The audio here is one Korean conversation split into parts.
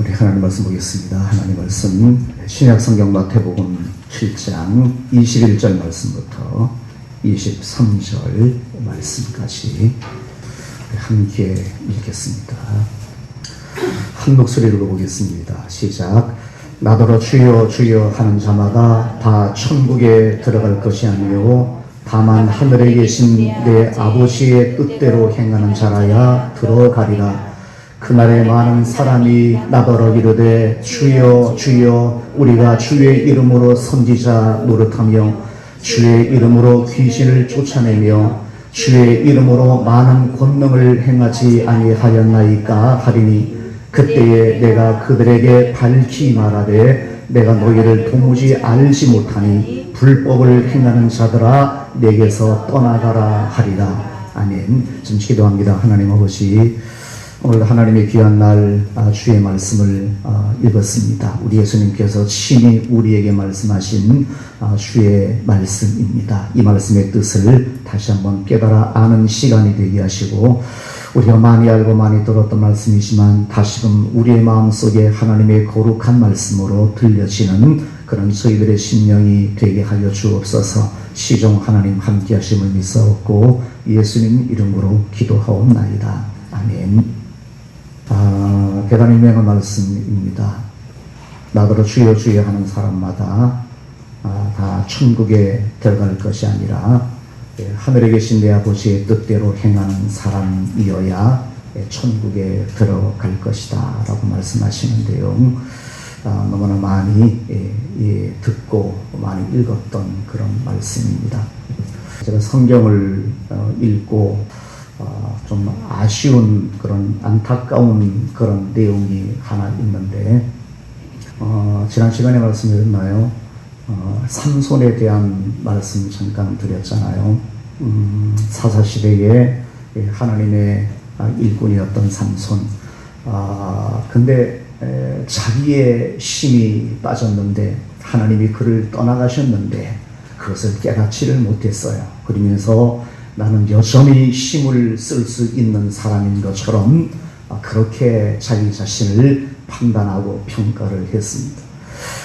우리 하나님 말씀 보겠습니다. 하나님 말씀 신약 성경 마태복음 7장 21절 말씀부터 23절 말씀까지 함께 읽겠습니다. 한 목소리로 보겠습니다. 시작. 나더러 주여 주여 하는 자마다 다 천국에 들어갈 것이 아니요 다만 하늘에 계신 내 아버지의 뜻대로 행하는 자라야 들어가리라. 그날에 많은 사람이 나더러 이르되 주여 주여 우리가 주의 이름으로 선지자 노릇하며 주의 이름으로 귀신을 쫓아내며 주의 이름으로 많은 권능을 행하지 아니하였나이까 하리니 그때에 내가 그들에게 밝히 말하되 내가 너희를 도무지 알지 못하니 불법을 행하는 자들아 내게서 떠나가라 하리라. 아멘. 좀 기도합니다. 하나님 아버지, 오늘 하나님의 귀한 날 주의 말씀을 읽었습니다. 우리 예수님께서 친히 우리에게 말씀하신 주의 말씀입니다. 이 말씀의 뜻을 다시 한번 깨달아 아는 시간이 되게 하시고, 우리가 많이 알고 많이 들었던 말씀이지만 다시금 우리의 마음속에 하나님의 거룩한 말씀으로 들려지는 그런 저희들의 심령이 되게 하여 주옵소서. 시종 하나님 함께 하심을 믿사옵고 예수님 이름으로 기도하옵나이다. 아멘. 대단히 유명한 말씀입니다. 나더러 주여 주여 하는 사람마다 다 천국에 들어갈 것이 아니라 하늘에 계신 내 아버지의 뜻대로 행하는 사람이어야 천국에 들어갈 것이다 라고 말씀하시는데요. 너무나 많이 듣고 많이 읽었던 그런 말씀입니다. 제가 성경을 읽고 좀 아쉬운 그런 안타까운 그런 내용이 하나 있는데, 지난 시간에 말씀드렸나요? 삼손에 대한 말씀 잠깐 드렸잖아요. 사사시대에 하나님의 일꾼이었던 삼손. 근데 자기의 힘이 빠졌는데 하나님이 그를 떠나가셨는데 그것을 깨닫지를 못했어요. 그러면서 나는 여전히 힘을 쓸 수 있는 사람인 것처럼 그렇게 자기 자신을 판단하고 평가를 했습니다.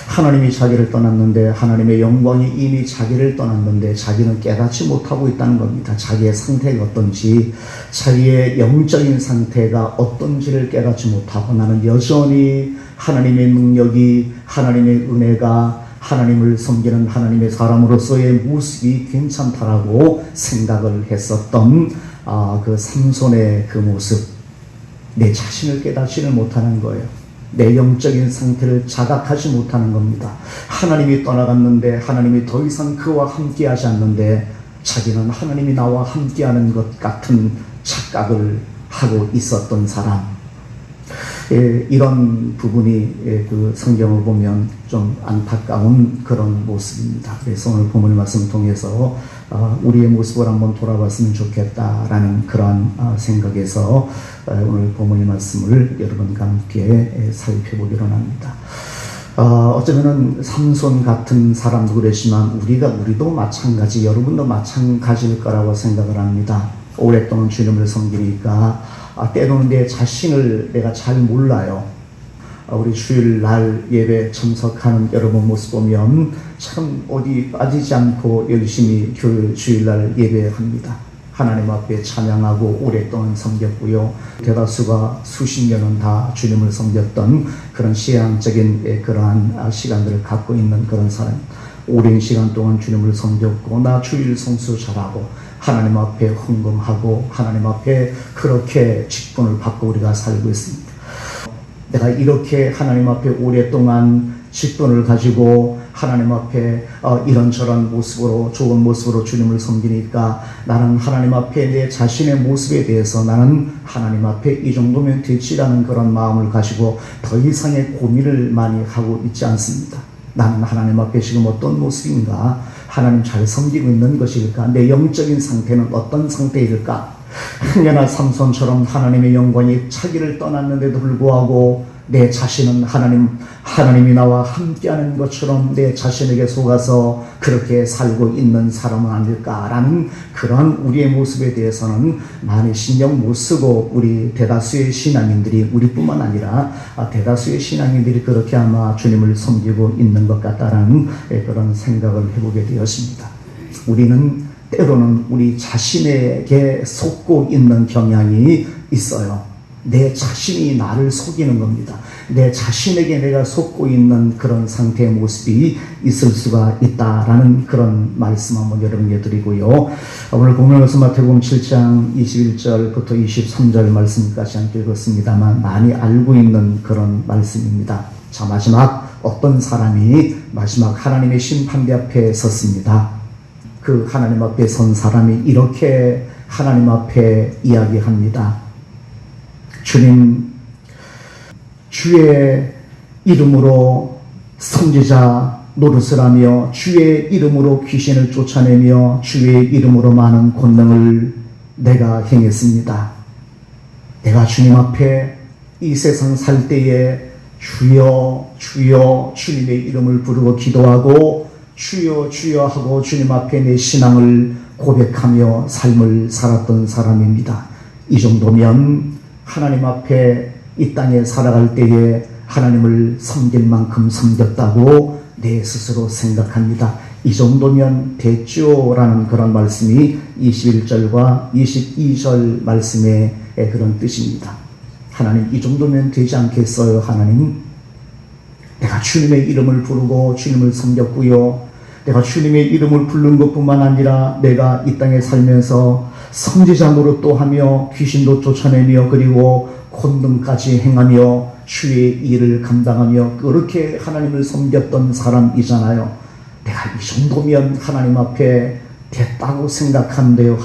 하나님이 자기를 떠났는데, 하나님의 영광이 이미 자기를 떠났는데 자기는 깨닫지 못하고 있다는 겁니다. 자기의 상태가 어떤지, 자기의 영적인 상태가 어떤지를 깨닫지 못하고 나는 여전히 하나님의 능력이, 하나님의 은혜가, 하나님을 섬기는 하나님의 사람으로서의 모습이 괜찮다라고 생각을 했었던 그 삼손의 그 모습, 내 자신을 깨닫지를 못하는 거예요. 내 영적인 상태를 자각하지 못하는 겁니다. 하나님이 떠나갔는데, 하나님이 더 이상 그와 함께하지 않는데 자기는 하나님이 나와 함께하는 것 같은 착각을 하고 있었던 사람. 이런 부분이 그 성경을 보면 좀 안타까운 그런 모습입니다. 그래서 오늘 본문 말씀을 통해서 우리의 모습을 한번 돌아봤으면 좋겠다라는 그런 생각에서 오늘 본문 말씀을 여러분과 함께 살펴보기로 합니다. 어쩌면은 삼손 같은 사람도 그랬지만 우리도 마찬가지, 여러분도 마찬가지일 거라고 생각을 합니다. 오랫동안 주님을 섬기니까 때로는 내 자신을 내가 잘 몰라요. 우리 주일날 예배 참석하는 여러분 모습 보면 참 어디 빠지지 않고 열심히 주일날 예배합니다. 하나님 앞에 찬양하고 오랫동안 섬겼고요. 대다수가 수십 년은 다 주님을 섬겼던 그런 신앙적인 그러한 시간들을 갖고 있는 그런 사람. 오랜 시간 동안 주님을 섬겼고 나 주일 성수 잘하고 하나님 앞에 헌금하고 하나님 앞에 그렇게 직분을 받고 우리가 살고 있습니다. 내가 이렇게 하나님 앞에 오랫동안 직분을 가지고 하나님 앞에 이런저런 모습으로, 좋은 모습으로 주님을 섬기니까 나는 하나님 앞에 내 자신의 모습에 대해서 나는 하나님 앞에 이 정도면 되지라는 그런 마음을 가지고 더 이상의 고민을 많이 하고 있지 않습니다. 나는 하나님 앞에 지금 어떤 모습인가? 하나님 잘 섬기고 있는 것일까? 내 영적인 상태는 어떤 상태일까? 흥년아 삼손처럼 하나님의 영광이 자기를 떠났는데도 불구하고 내 자신은 하나님이 나와 함께하는 것처럼 내 자신에게 속아서 그렇게 살고 있는 사람은 아닐까라는 그런 우리의 모습에 대해서는 많이 신경 못 쓰고 우리 대다수의 신앙인들이, 우리뿐만 아니라 대다수의 신앙인들이 그렇게 아마 주님을 섬기고 있는 것 같다라는 그런 생각을 해보게 되었습니다. 우리는 때로는 우리 자신에게 속고 있는 경향이 있어요. 내 자신이 나를 속이는 겁니다. 내 자신에게 내가 속고 있는 그런 상태의 모습이 있을 수가 있다라는 그런 말씀 한번 여러분께 드리고요. 오늘 본문 말씀 마태복음 7장 21절부터 23절 말씀까지 함께 읽었습니다만 많이 알고 있는 그런 말씀입니다. 자, 마지막 어떤 사람이 마지막 하나님의 심판대 앞에 섰습니다. 그 하나님 앞에 선 사람이 이렇게 하나님 앞에 이야기합니다. 주님, 주의 이름으로 선지자 노릇을 하며 주의 이름으로 귀신을 쫓아내며 주의 이름으로 많은 권능을 내가 행했습니다. 내가 주님 앞에 이 세상 살 때에 주여 주여 주님의 이름을 부르고 기도하고 주여 주여 하고 주님 앞에 내 신앙을 고백하며 삶을 살았던 사람입니다. 이 정도면 하나님 앞에 이 땅에 살아갈 때에 하나님을 섬길 만큼 섬겼다고 내 스스로 생각합니다. 이 정도면 됐죠라는 그런 말씀이 21절과 22절 말씀의 그런 뜻입니다. 하나님, 이 정도면 되지 않겠어요? 하나님, 내가 주님의 이름을 부르고 주님을 섬겼고요. 내가 주님의 이름을 부른 것뿐만 아니라 내가 이 땅에 살면서 선지자 노릇도 하며 귀신도 쫓아내며 그리고 권능까지 행하며 주의 일을 감당하며 그렇게 하나님을 섬겼던 사람이잖아요. 내가 이 정도면 하나님 앞에 됐다고 생각하는데요.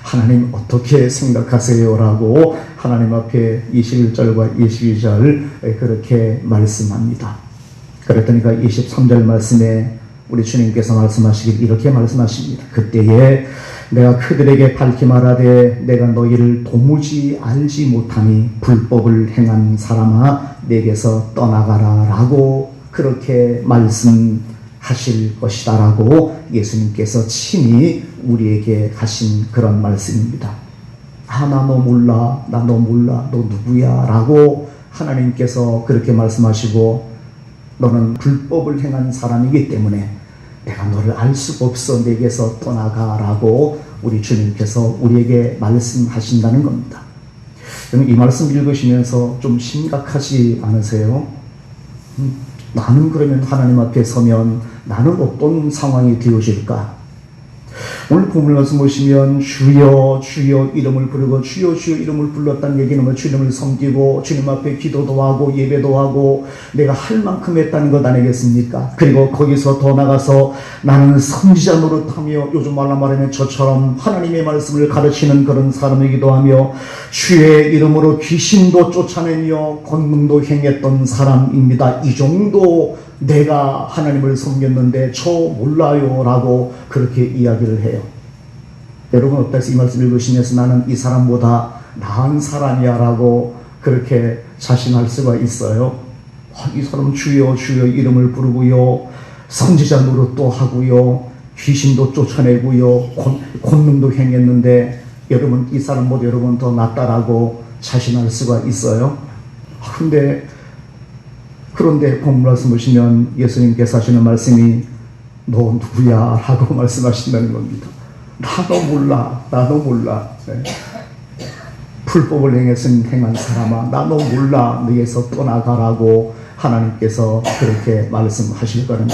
하나님 어떻게 생각하세요? 라고 하나님 앞에 21절과 22절 그렇게 말씀합니다. 그랬더니까 23절 말씀에 우리 주님께서 말씀하시길 이렇게 말씀하십니다. 그때에 내가 그들에게 밝히 말하되 내가 너희를 도무지 알지 못하니 불법을 행한 사람아 내게서 떠나가라 라고 그렇게 말씀하실 것이다 라고 예수님께서 친히 우리에게 하신 그런 말씀입니다. 나 너 몰라, 나 너 몰라, 너 누구야 라고 하나님께서 그렇게 말씀하시고 너는 불법을 행한 사람이기 때문에 내가 너를 알 수가 없어, 내게서 떠나가라고 우리 주님께서 우리에게 말씀하신다는 겁니다. 이 말씀 읽으시면서 좀 심각하지 않으세요? 나는 그러면 하나님 앞에 서면 나는 어떤 상황이 되어질까? 오늘 본문 말씀 보시면 주여 주여 이름을 부르고 주여 주여 이름을 불렀다는 얘기는 뭐 주님을 섬기고 주님 앞에 기도도 하고 예배도 하고 내가 할 만큼 했다는 것 아니겠습니까? 그리고 거기서 더 나가서 나는 선지자 노릇하며 요즘 말하면 저처럼 하나님의 말씀을 가르치는 그런 사람이기도 하며 주의 이름으로 귀신도 쫓아내며 권능도 행했던 사람입니다. 이 정도 내가 하나님을 섬겼는데 저 몰라요 라고 그렇게 이야기를 해요. 여러분 어때서 이 말씀 읽으시면서 나는 이 사람보다 나은 사람이야 라고 그렇게 자신할 수가 있어요? 이 사람 주여 주여 이름을 부르고요, 선지자 노릇도 하고요, 귀신도 쫓아내고요, 권능도 행했는데 여러분 이 사람보다 여러분 더 낫다라고 자신할 수가 있어요? 그런데 본문 말씀 보시면 예수님께서 하시는 말씀이 너 누구야? 라고 말씀하신다는 겁니다. 나도 몰라. 네. 불법을 행한 사람아, 나도 몰라. 너에게서 떠나가라고 하나님께서 그렇게 말씀하실 거는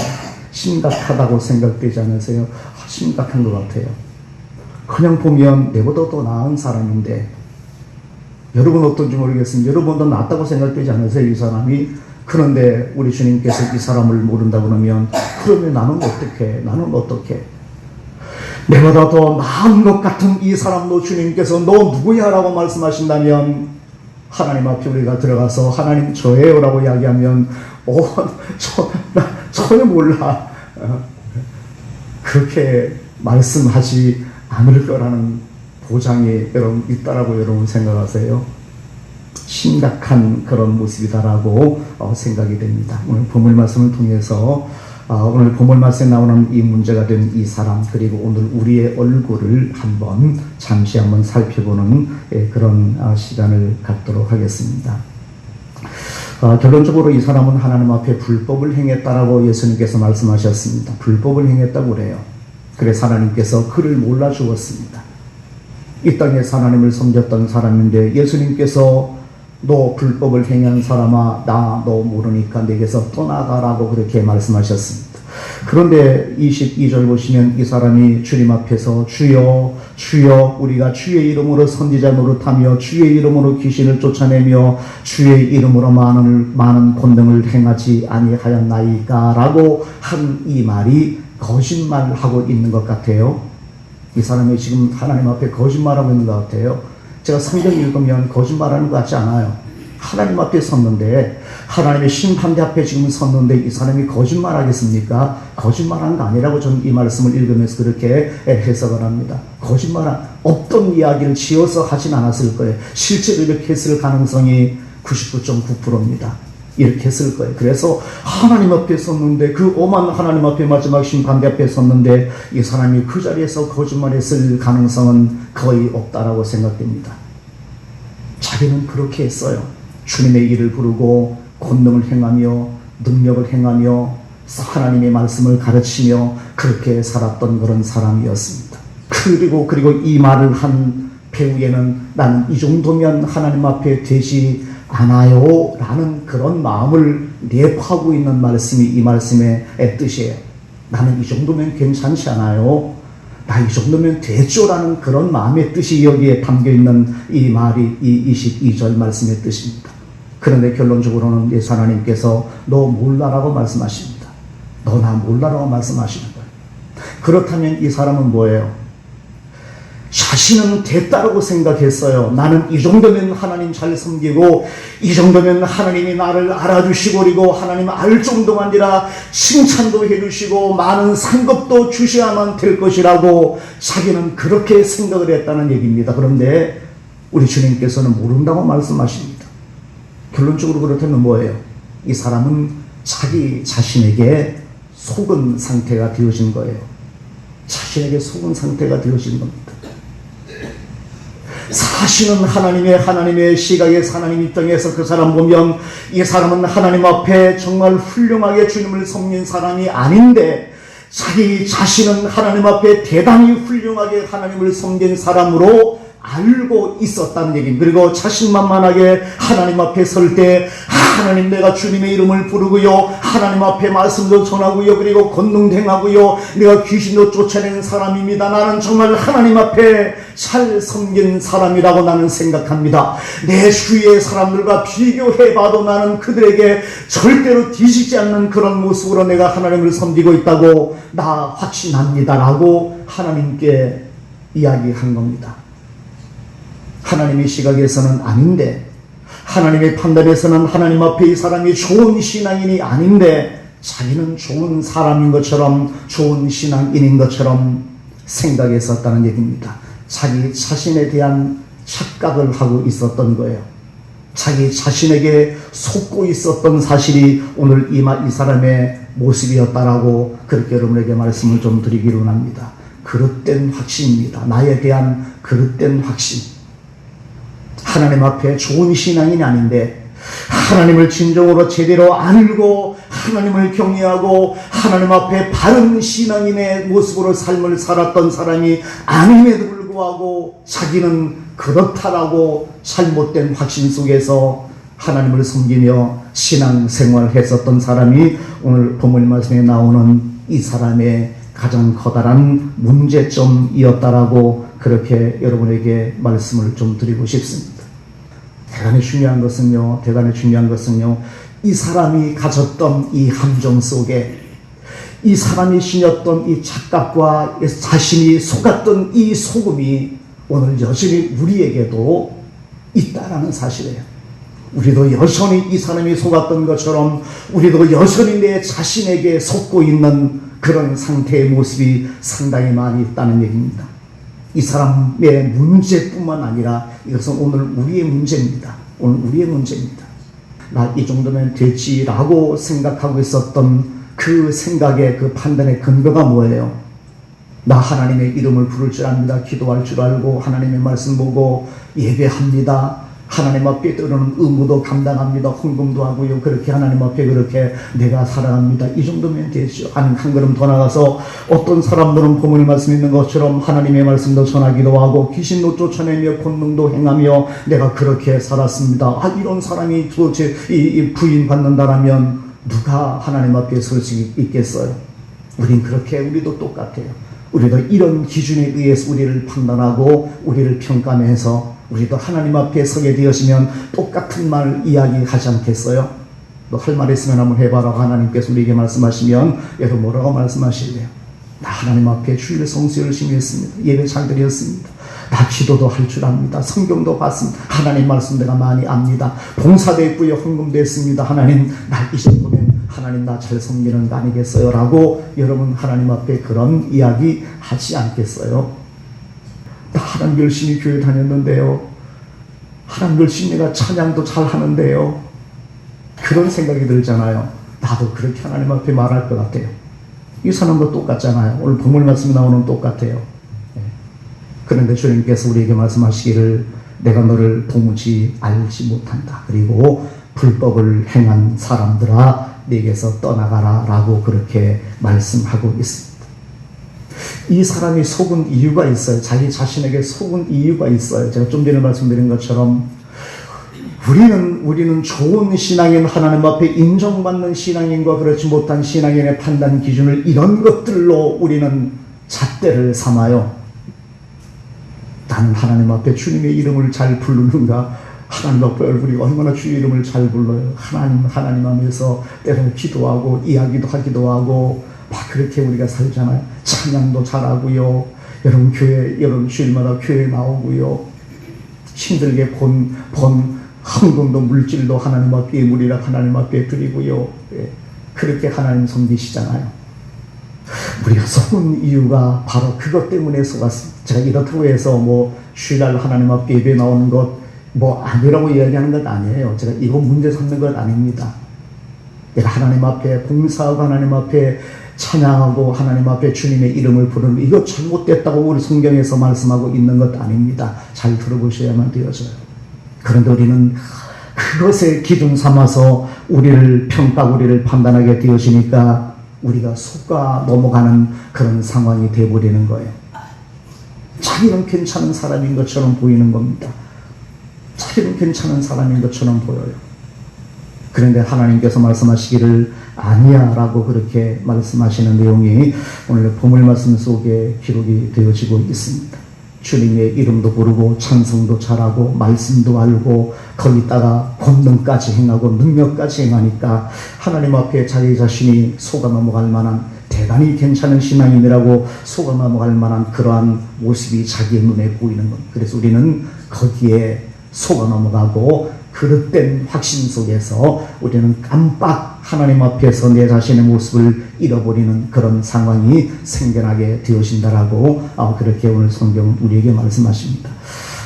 심각하다고 생각되지 않으세요? 심각한 것 같아요. 그냥 보면 내보다 더 나은 사람인데 여러분 어떤지 모르겠습니다. 여러분도 낫다고 생각되지 않으세요? 이 사람이? 그런데 우리 주님께서 이 사람을 모른다 그러면 그러면 나는 어떻게 내보다 더 나은 것 같은 이 사람도 주님께서 너 누구야? 라고 말씀하신다면 하나님 앞에 우리가 들어가서 하나님 저예요 라고 이야기하면 전혀 몰라 그렇게 말씀하지 않을 거라는 보장이 여러분 있다라고 여러분 생각하세요? 심각한 그런 모습이다라고 생각이 됩니다. 오늘 본문 말씀을 통해서 오늘 본문 말씀에 나오는 이 문제가 된 이 사람, 그리고 오늘 우리의 얼굴을 잠시 한번 살펴보는 그런 시간을 갖도록 하겠습니다. 결론적으로 이 사람은 하나님 앞에 불법을 행했다라고 예수님께서 말씀하셨습니다. 불법을 행했다고 그래요. 그래서 하나님께서 그를 몰라 주었습니다. 이 땅에서 하나님을 섬겼던 사람인데 예수님께서 너 불법을 행한 사람아, 나 너 모르니까 내게서 떠나가라고 그렇게 말씀하셨습니다. 그런데 22절 보시면 이 사람이 주님 앞에서 주여 주여 우리가 주의 이름으로 선지자 노릇하며 주의 이름으로 귀신을 쫓아내며 주의 이름으로 많은 권능을 행하지 아니하였나이까 라고 한 이 말이 거짓말하고 있는 것 같아요. 이 사람이 지금 하나님 앞에 거짓말하고 있는 것 같아요. 제가 성경 읽으면 거짓말하는 것 같지 않아요. 하나님 앞에 섰는데, 하나님의 심판대 앞에 지금 섰는데 이 사람이 거짓말하겠습니까? 거짓말한 거 아니라고 저는 이 말씀을 읽으면서 그렇게 해석을 합니다. 거짓말한 없던 이야기를 지어서 하진 않았을 거예요. 실제로 이렇게 했을 가능성이 99.9%입니다. 이렇게 했을 거예요. 그래서 하나님 앞에 섰는데, 그 오만 하나님 앞에 마지막 심판대 앞에 섰는데 이 사람이 그 자리에서 거짓말했을 가능성은 거의 없다라고 생각됩니다. 자기는 그렇게 했어요. 주님의 일을 부르고 권능을 행하며 능력을 행하며 하나님의 말씀을 가르치며 그렇게 살았던 그런 사람이었습니다. 그리고 이 말을 한 배후에는 나는 이 정도면 하나님 앞에 되지 않아요 라는 그런 마음을 내포하고 있는 말씀이 이 말씀의 뜻이에요. 나는 이 정도면 괜찮지 않아요, 나 이 정도면 됐죠 라는 그런 마음의 뜻이 여기에 담겨있는 이 말이 이 22절 말씀의 뜻입니다. 그런데 결론적으로는 예수 하나님께서 너 몰라라고 말씀하십니다. 너 나 몰라라고 말씀하시는 거예요. 그렇다면 이 사람은 뭐예요? 자신은 됐다라고 생각했어요. 나는 이 정도면 하나님 잘 섬기고 이 정도면 하나님이 나를 알아주시고 그리고 하나님 알 정도가 아니라 칭찬도 해주시고 많은 상급도 주셔야만 될 것이라고 자기는 그렇게 생각을 했다는 얘기입니다. 그런데 우리 주님께서는 모른다고 말씀하십니다. 결론적으로 그렇다면 뭐예요? 이 사람은 자기 자신에게 속은 상태가 되어진 거예요. 자신에게 속은 상태가 되어진 겁니다. 사실은 하나님의 시각에서 하나님 입장에서 그 사람 보면 이 사람은 하나님 앞에 정말 훌륭하게 주님을 섬긴 사람이 아닌데 자기 자신은 하나님 앞에 대단히 훌륭하게 하나님을 섬긴 사람으로 알고 있었다는 얘기입니다. 그리고 자신만만하게 하나님 앞에 설 때 하나님 내가 주님의 이름을 부르고요, 하나님 앞에 말씀도 전하고요, 그리고 권능도 행하고요, 내가 귀신도 쫓아내는 사람입니다. 나는 정말 하나님 앞에 잘 섬긴 사람이라고 나는 생각합니다. 내 주위의 사람들과 비교해봐도 나는 그들에게 절대로 뒤지지 않는 그런 모습으로 내가 하나님을 섬기고 있다고 나 확신합니다 라고 하나님께 이야기한 겁니다. 하나님의 시각에서는 아닌데, 하나님의 판단에서는 하나님 앞에 이 사람이 좋은 신앙인이 아닌데 자기는 좋은 사람인 것처럼, 좋은 신앙인인 것처럼 생각했었다는 얘기입니다. 자기 자신에 대한 착각을 하고 있었던 거예요. 자기 자신에게 속고 있었던 사실이 오늘 이 사람의 모습이었다라고 그렇게 여러분에게 말씀을 좀 드리기로 합니다. 그릇된 확신입니다. 나에 대한 그릇된 확신. 하나님 앞에 좋은 신앙인이 아닌데 하나님을 진정으로 제대로 알고 하나님을 경외하고 하나님 앞에 바른 신앙인의 모습으로 삶을 살았던 사람이 아님에도 불구하고 자기는 그렇다라고 잘못된 확신 속에서 하나님을 섬기며 신앙생활을 했었던 사람이 오늘 본문 말씀에 나오는 이 사람의 가장 커다란 문제점이었다라고 그렇게 여러분에게 말씀을 좀 드리고 싶습니다. 대단히 중요한 것은요, 이 사람이 가졌던 이 함정 속에 이 사람이 신었던 이 착각과 자신이 속았던 이 속음이 오늘 여전히 우리에게도 있다라는 사실이에요. 우리도 여전히 이 사람이 속았던 것처럼 우리도 여전히 내 자신에게 속고 있는 그런 상태의 모습이 상당히 많이 있다는 얘기입니다. 이 사람의 문제뿐만 아니라 이것은 오늘 우리의 문제입니다. 오늘 우리의 문제입니다. 나 이 정도면 되지라고 생각하고 있었던 그 생각의 그 판단의 근거가 뭐예요? 나 하나님의 이름을 부를 줄 압니다. 기도할 줄 알고 하나님의 말씀 보고 예배합니다. 하나님 앞에 때로는 의무도 감당합니다. 헌금도 하고요. 그렇게 하나님 앞에 그렇게 내가 살아갑니다. 이 정도면 되죠. 한 걸음 더 나가서 어떤 사람들은 본문의 말씀 있는 것처럼 하나님의 말씀도 전하기도 하고 귀신도 쫓아내며 권능도 행하며 내가 그렇게 살았습니다. 이런 사람이 도대체 부인받는다라면 누가 하나님 앞에 설 수 있겠어요? 우리도 똑같아요. 우리도 이런 기준에 의해서 우리를 판단하고 우리를 평가해서 우리도 하나님 앞에 서게 되었으면 똑같은 말 이야기하지 않겠어요? 너 할 말 있으면 한번 해봐라고 하나님께서 우리에게 말씀하시면 여러분 뭐라고 말씀하실래요? 나 하나님 앞에 주일 성수 열심히 했습니다. 예배 잘 드렸습니다. 나 기도도 할 줄 압니다. 성경도 봤습니다. 하나님 말씀 내가 많이 압니다. 봉사도 했고요. 헌금도 했습니다. 하나님 나 이 정도면 하나님 나 잘 섬기는 거 아니겠어요? 라고 여러분 하나님 앞에 그런 이야기 하지 않겠어요? 나 하나님 열심히 교회 다녔는데요. 하나님 열심히 내가 찬양도 잘 하는데요. 그런 생각이 들잖아요. 나도 그렇게 하나님 앞에 말할 것 같아요. 이 사람도 똑같잖아요. 오늘 본문 말씀이 나오는 똑같아요. 그런데 주님께서 우리에게 말씀하시기를 내가 너를 도무지 알지 못한다. 그리고 불법을 행한 사람들아 네게서 떠나가라 라고 그렇게 말씀하고 있습니다. 이 사람이 속은 이유가 있어요. 자기 자신에게 속은 이유가 있어요. 제가 좀 전에 말씀드린 것처럼 우리는 좋은 신앙인, 하나님 앞에 인정받는 신앙인과 그렇지 못한 신앙인의 판단 기준을 이런 것들로 우리는 잣대를 삼아요. 나는 하나님 앞에 주님의 이름을 잘 부르는가? 하나님 앞에 우리가 얼마나 주의 이름을 잘 불러요. 하나님 하면서 때로는 기도하고 이야기도 하기도 하고 막 그렇게 우리가 살잖아요. 찬양도 잘하고요. 여러분 주일마다 교회 나오고요. 힘들게 번 헌금도 물질도 하나님 앞에 예물이라 하나님 앞에 드리고요. 그렇게 하나님 섬기시잖아요. 우리가 속은 이유가 바로 그것 때문에 속았습니다. 제가 이렇다고 해서 주일날 하나님 앞에 예배 나오는 것 아니라고 이야기하는 것 아니에요. 제가 이거 문제 삼는 것 아닙니다. 내가 하나님 앞에 봉사하고 하나님 앞에 찬양하고 하나님 앞에 주님의 이름을 부르는 이거 잘못됐다고 우리 성경에서 말씀하고 있는 것 아닙니다. 잘 들어보셔야만 되어져요. 그런데 우리는 그것에 기준 삼아서 우리를 평가하고 우리를 판단하게 되어지니까 우리가 속아 넘어가는 그런 상황이 되어버리는 거예요. 자기는 괜찮은 사람인 것처럼 보이는 겁니다. 자기는 괜찮은 사람인 것처럼 보여요. 그런데 하나님께서 말씀하시기를 아니야 라고 그렇게 말씀하시는 내용이 오늘 본문 말씀 속에 기록이 되어지고 있습니다. 주님의 이름도 부르고 찬송도 잘하고 말씀도 알고 거기다가 권능까지 행하고 능력까지 행하니까 하나님 앞에 자기 자신이 속아 넘어갈 만한 대단히 괜찮은 신앙인이라고 속아 넘어갈 만한 그러한 모습이 자기의 눈에 보이는 것. 그래서 우리는 거기에 속아 넘어가고 그릇된 확신 속에서 우리는 깜빡 하나님 앞에서 내 자신의 모습을 잃어버리는 그런 상황이 생겨나게 되어진다라고 그렇게 오늘 성경 우리에게 말씀하십니다.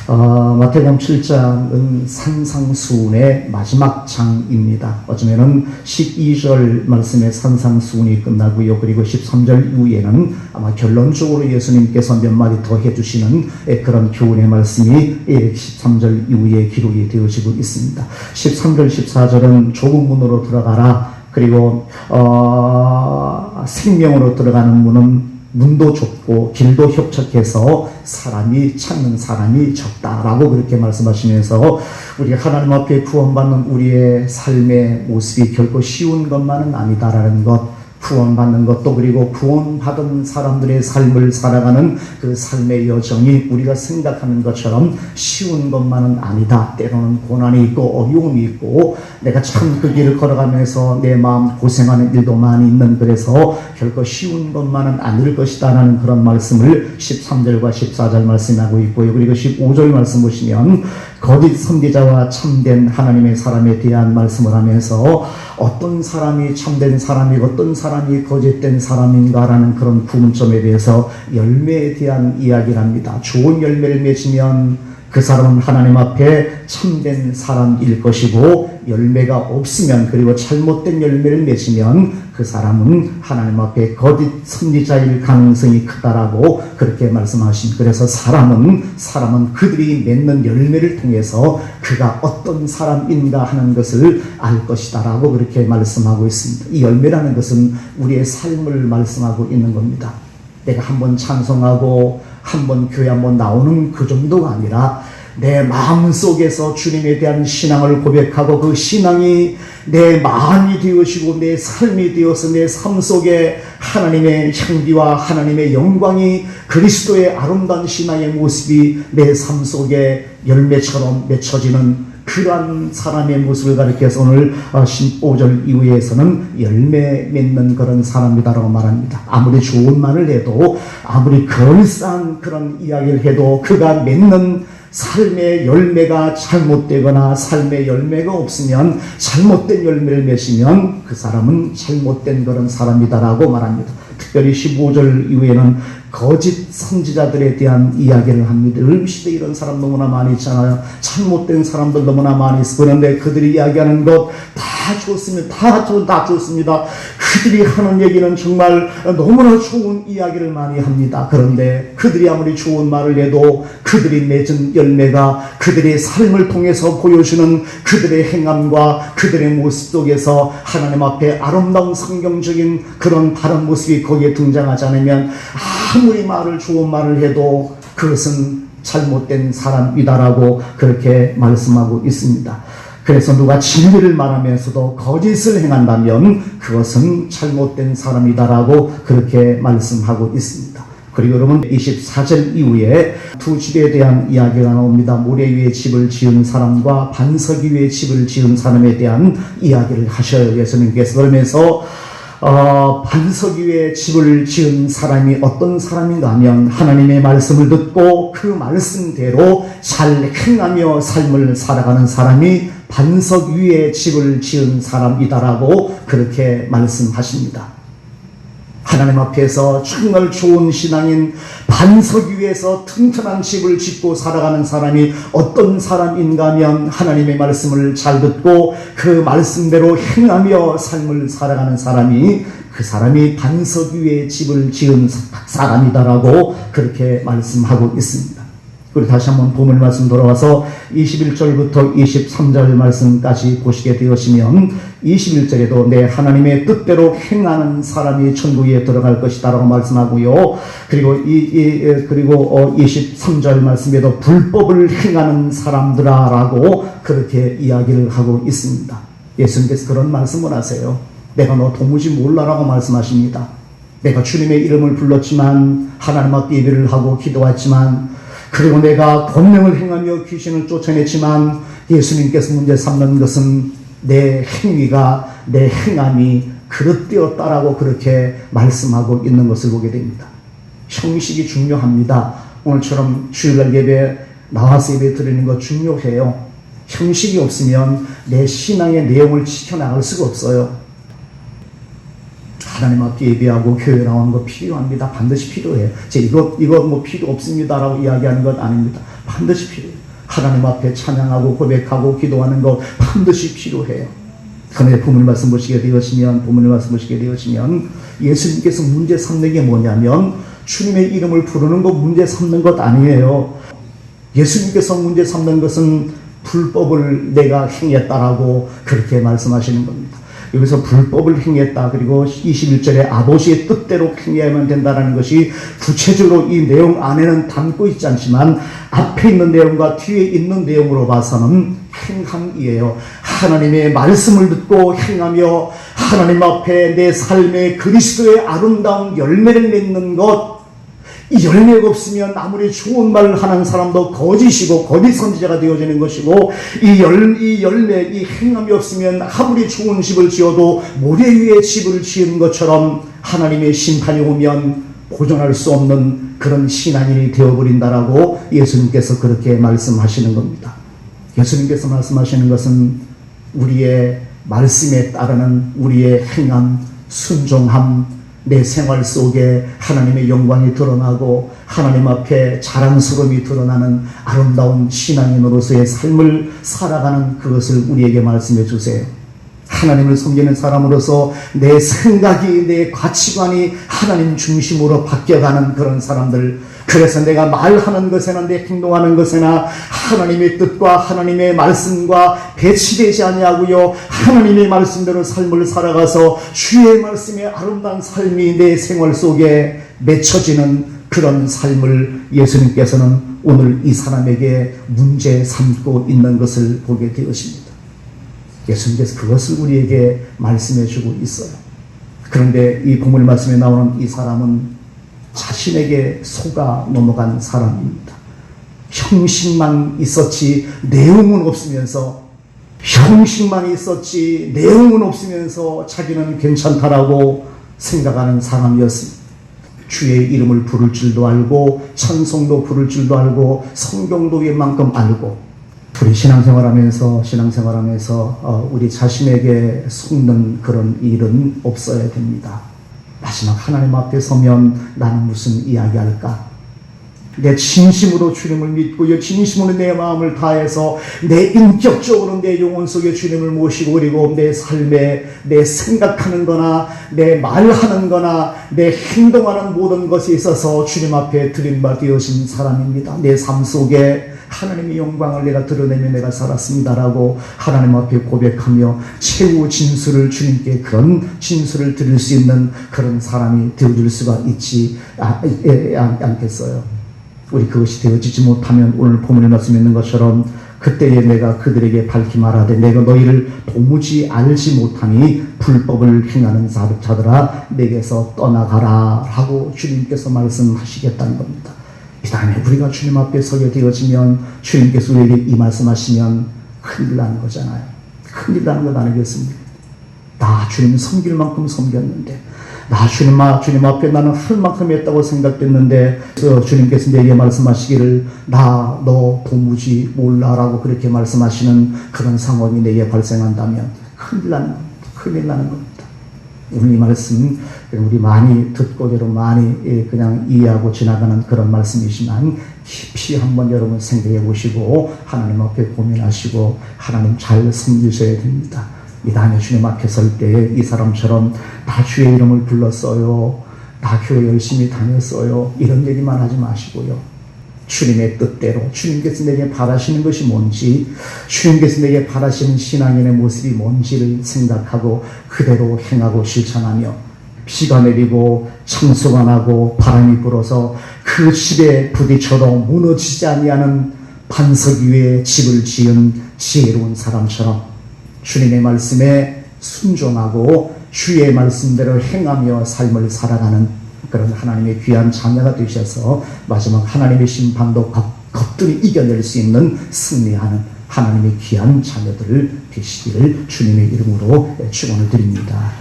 마태복음 7장은 산상수훈의 마지막 장입니다. 어쩌면은 12절 말씀의 산상수훈이 끝나고요. 그리고 13절 이후에는 아마 결론적으로 예수님께서 몇 마디 더 해주시는 그런 교훈의 말씀이 13절 이후에 기록이 되어지고 있습니다. 13절, 14절은 좁은 문으로 들어가라. 그리고 생명으로 들어가는 문은 문도 좁고 길도 협착해서 사람이 찾는 사람이 적다라고 그렇게 말씀하시면서 우리가 하나님 앞에 구원받는 우리의 삶의 모습이 결코 쉬운 것만은 아니다라는 것, 구원받는 것도 그리고 구원받은 사람들의 삶을 살아가는 그 삶의 여정이 우리가 생각하는 것처럼 쉬운 것만은 아니다. 때로는 고난이 있고 어려움이 있고 내가 참 그 길을 걸어가면서 내 마음 고생하는 일도 많이 있는 그래서 결코 쉬운 것만은 아닐 것이다 라는 그런 말씀을 13절과 14절 말씀하고 있고요. 그리고 15절 말씀 보시면 거짓 선지자와 참된 하나님의 사람에 대한 말씀을 하면서 어떤 사람이 참된 사람이고 어떤 사람이 거짓된 사람인가라는 그런 구분점에 대해서 열매에 대한 이야기를 합니다. 좋은 열매를 맺으면 그 사람은 하나님 앞에 참된 사람일 것이고, 열매가 없으면, 그리고 잘못된 열매를 맺으면 그 사람은 하나님 앞에 거짓 선지자일 가능성이 크다라고 그렇게 말씀하신. 그래서 사람은 그들이 맺는 열매를 통해서 그가 어떤 사람인가 하는 것을 알 것이다라고 그렇게 말씀하고 있습니다. 이 열매라는 것은 우리의 삶을 말씀하고 있는 겁니다. 내가 한번 찬송하고 한번 교회 한번 나오는 그 정도가 아니라 내 마음속에서 주님에 대한 신앙을 고백하고 그 신앙이 내 마음이 되어지고 내 삶이 되어서 내 삶 속에 하나님의 향기와 하나님의 영광이, 그리스도의 아름다운 신앙의 모습이 내 삶 속에 열매처럼 맺혀지는 그러한 사람의 모습을 가리켜서 오늘 15절 이후에서는 열매 맺는 그런 사람이다라고 말합니다. 아무리 좋은 말을 해도, 아무리 그럴싸한 그런 이야기를 해도 그가 맺는 삶의 열매가 잘못되거나 삶의 열매가 없으면, 잘못된 열매를 맺으면 그 사람은 잘못된 그런 사람이다라고 말합니다. 특별히 15절 이후에는 거짓 선지자들에 대한 이야기를 합니다. 시대에 이런 사람 너무나 많이 있잖아요. 잘못된 사람들 너무나 많이 있어. 그런데 그들이 이야기하는 것 다 좋습니다. 다 좋습니다. 그들이 하는 얘기는 정말 너무나 좋은 이야기를 많이 합니다. 그런데 그들이 아무리 좋은 말을 해도 그들이 맺은 열매가, 그들의 삶을 통해서 보여주는 그들의 행함과 그들의 모습 속에서 하나님 앞에 아름다운 성경적인 그런 바른 모습이 거기에 등장하지 않으면, 아무리 좋은 말을 해도 그것은 잘못된 사람이다라고 그렇게 말씀하고 있습니다. 그래서 누가 진리를 말하면서도 거짓을 행한다면 그것은 잘못된 사람이다라고 그렇게 말씀하고 있습니다. 그리고 여러분 24절 이후에 두 집에 대한 이야기가 나옵니다. 모래 위에 집을 지은 사람과 반석 위에 집을 지은 사람에 대한 이야기를 하셔요, 예수님께서. 그러면서 반석 위에 집을 지은 사람이 어떤 사람인가 하면, 하나님의 말씀을 듣고 그 말씀대로 잘 행하며 삶을 살아가는 사람이 반석 위에 집을 지은 사람이다라고 그렇게 말씀하십니다. 하나님 앞에서 정말 좋은 신앙인, 반석 위에서 튼튼한 집을 짓고 살아가는 사람이 어떤 사람인가 하면, 하나님의 말씀을 잘 듣고 그 말씀대로 행하며 삶을 살아가는 사람이, 그 사람이 반석 위에 집을 지은 사람이다라고 그렇게 말씀하고 있습니다. 그리고 다시 한번 본문 말씀 돌아와서 21절부터 23절 말씀까지 보시게 되시면, 21절에도 내 하나님의 뜻대로 행하는 사람이 천국에 들어갈 것이다라고 말씀하고요. 그리고 23절 말씀에도 불법을 행하는 사람들아라고 그렇게 이야기를 하고 있습니다. 예수님께서 그런 말씀을 하세요. 내가 너 도무지 몰라라고 말씀하십니다. 내가 주님의 이름을 불렀지만, 하나님 앞에 예배를 하고 기도했지만, 그리고 내가 권능을 행하며 귀신을 쫓아냈지만, 예수님께서 문제 삼는 것은 내 행위가, 내 행함이 그릇되었다라고 그렇게 말씀하고 있는 것을 보게 됩니다. 형식이 중요합니다. 오늘처럼 주일날 예배 나와서 예배 드리는 거 중요해요. 형식이 없으면 내 신앙의 내용을 지켜나갈 수가 없어요. 하나님 앞에 예배하고 교회 나오는 거 필요합니다. 반드시 필요해요. 이거 뭐 필요 없습니다라고 이야기하는 것 아닙니다. 반드시 필요해요. 하나님 앞에 찬양하고 고백하고 기도하는 것 반드시 필요해요. 그런데 본문 말씀 보시게 되어지면 예수님께서 문제 삼는 게 뭐냐면, 주님의 이름을 부르는 거 문제 삼는 것 아니에요. 예수님께서 문제 삼는 것은 불법을 내가 행했다라고 그렇게 말씀하시는 겁니다. 여기서 불법을 행했다, 그리고 21절에 아버지의 뜻대로 행해야만 된다는 것이 구체적으로 이 내용 안에는 담고 있지 않지만, 앞에 있는 내용과 뒤에 있는 내용으로 봐서는 행함이에요. 하나님의 말씀을 듣고 행하며 하나님 앞에 내 삶의 그리스도의 아름다운 열매를 맺는 것, 이 열매가 없으면 아무리 좋은 말을 하는 사람도 거짓이고 거짓 선지자가 되어지는 것이고, 이 열매, 이 행함이 없으면 아무리 좋은 집을 지어도 모래 위에 집을 지은 것처럼 하나님의 심판이 오면 보존할 수 없는 그런 신앙인이 되어버린다라고 예수님께서 그렇게 말씀하시는 겁니다. 예수님께서 말씀하시는 것은 우리의 말씀에 따르는 우리의 행함, 순종함, 내 생활 속에 하나님의 영광이 드러나고 하나님 앞에 자랑스러움이 드러나는 아름다운 신앙인으로서의 삶을 살아가는 그것을 우리에게 말씀해 주세요. 하나님을 섬기는 사람으로서 내 생각이, 내 가치관이 하나님 중심으로 바뀌어가는 그런 사람들, 그래서 내가 말하는 것에나 내 행동하는 것에나 하나님의 뜻과 하나님의 말씀과 배치되지 아니하고요, 하나님의 말씀대로 삶을 살아가서 주의 말씀의 아름다운 삶이 내 생활 속에 맺혀지는 그런 삶을 예수님께서는 오늘 이 사람에게 문제 삼고 있는 것을 보게 되었습니다. 예수님께서 그것을 우리에게 말씀해 주고 있어요. 그런데 이 본문 말씀에 나오는 이 사람은 자신에게 속아 넘어간 사람입니다. 형식만 있었지 내용은 없으면서, 형식만 있었지 내용은 없으면서 자기는 괜찮다라고 생각하는 사람이었습니다. 주의 이름을 부를 줄도 알고 찬송도 부를 줄도 알고 성경도 웬만큼 알고, 우리 신앙생활하면서 우리 자신에게 속는 그런 일은 없어야 됩니다. 마지막 하나님 앞에 서면 나는 무슨 이야기할까? 내 진심으로 주님을 믿고 진심으로 내 마음을 다해서 내 인격적으로 내 영혼 속에 주님을 모시고, 그리고 내 삶에 내 생각하는 거나 내 말하는 거나 내 행동하는 모든 것에 있어서 주님 앞에 드림바 되어진 사람입니다. 내 삶 속에 하나님의 영광을 내가 드러내며 내가 살았습니다라고 하나님 앞에 고백하며 최후 진술을, 주님께 그런 진술을 드릴 수 있는 그런 사람이 되어줄 수가 있지 않겠어요? 우리 그것이 되어지지 못하면 오늘 본문에 말씀 있는 것처럼 그때에 내가 그들에게 밝히 말하되 내가 너희를 도무지 알지 못하니 불법을 행하는 자들아 내게서 떠나가라 하고 주님께서 말씀하시겠다는 겁니다. 이 다음에 우리가 주님 앞에 서게 되어지면 주님께서 우리에게 이 말씀하시면 큰일 나는 거잖아요. 큰일 나는 것 아니겠습니까? 나 주님 섬길 만큼 섬겼는데, 나 주님 앞에 나는 할 만큼 했다고 생각했는데, 주님께서 내게 말씀하시기를 너 도무지 몰라라고 그렇게 말씀하시는 그런 상황이 내게 발생한다면 큰일 나는 겁니다. 오늘 이 말씀 우리 많이 듣고대로 많이 그냥 이해하고 지나가는 그런 말씀이지만 깊이 한번 여러분 생각해 보시고 하나님 앞에 고민하시고 하나님 잘 섬기셔야 됩니다. 이 다음에 주님 앞에 설 때 이 사람처럼 나 주의 이름을 불렀어요, 나 교회 열심히 다녔어요, 이런 얘기만 하지 마시고요. 주님의 뜻대로 주님께서 내게 바라시는 것이 뭔지, 주님께서 내게 바라시는 신앙인의 모습이 뭔지를 생각하고 그대로 행하고 실천하며, 비가 내리고 창수가 나고 바람이 불어서 그 집에 부딪혀도 무너지지 아니하는 반석 위에 집을 지은 지혜로운 사람처럼 주님의 말씀에 순종하고 주의 말씀대로 행하며 삶을 살아가는 그런 하나님의 귀한 자녀가 되셔서 마지막 하나님의 심판도 거뜬히 이겨낼 수 있는 승리하는 하나님의 귀한 자녀들을 되시기를 주님의 이름으로 축원을 드립니다.